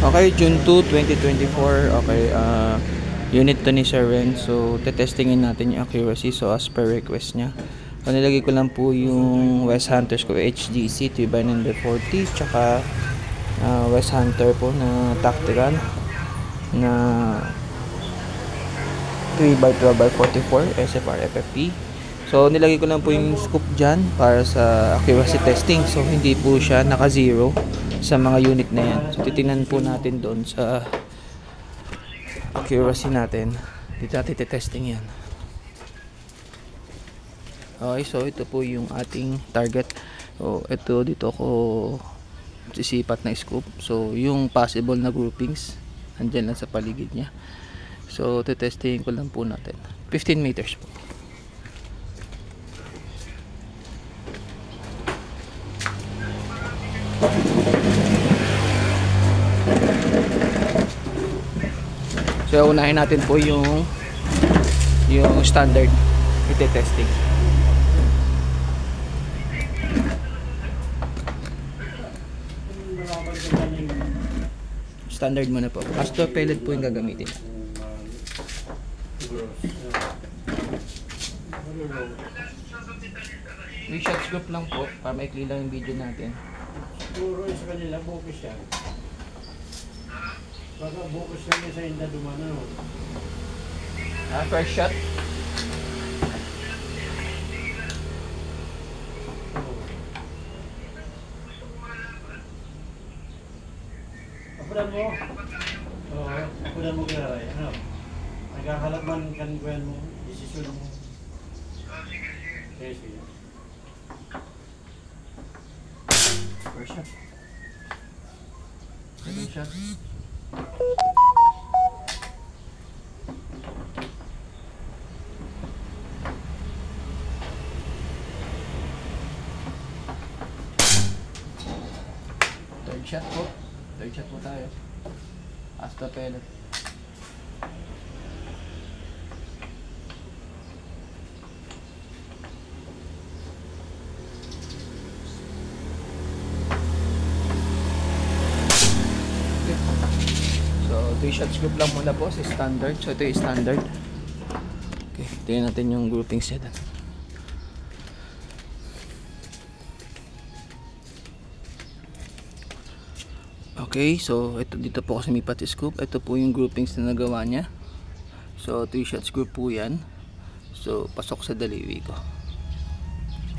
Okay, June 2, 2024. Okay, unit to ni Sir Ren. So, tetestingin natin yung accuracy. So, as per request niya. So, nilagay ko lang po yung West Hunters ko HGC 3x40. Tsaka West Hunter po na tactical na 3x12x44 SFR FFP. So, nilagay ko lang po yung scoop dyan para sa accuracy testing. So, hindi po siya naka-zero sa mga unit na yan. So, titingnan po natin doon sa accuracy natin. Dito natin testing yan. Okay, so ito po yung ating target. So, ito dito ako sisipat na scoop. So, yung possible na groupings andyan lang sa paligid niya. So, tetestingin ko lang po natin. 15 meters po. So, unahin natin po yung standard ite-testing. Standard muna po. Castor pellet po yung gagamitin. 3 shots group lang po para maikli lang yung video natin. Siguro sa kanila bukas yan. Baka bukas lang sa inda dumana. First shot. Apunan mo? Oo, apunan mo kaya ano? Nagkakalat man kankuyan mo, desisyon mo. Sige. First shot. Second shot. Third shot po. Third shot po tayo. Asta pellet. So, 3 shots group lang muna po sa standard. So, ito yung standard. Okay, tingnan natin yung groupings niya doon. Okay, so ito dito po kasi may pati scoop. Ito po yung groupings na nagawa niya. So, 3 shots group po yan. So, pasok sa daliwi ko.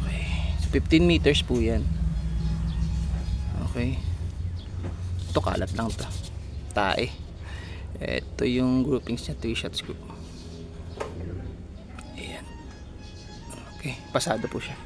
Okay, so 15 meters po yan. Okay. Ito kalat lang to. Tae. Ito yung groupings niya, 3 shots group. Ayan. Okay, pasado po siya.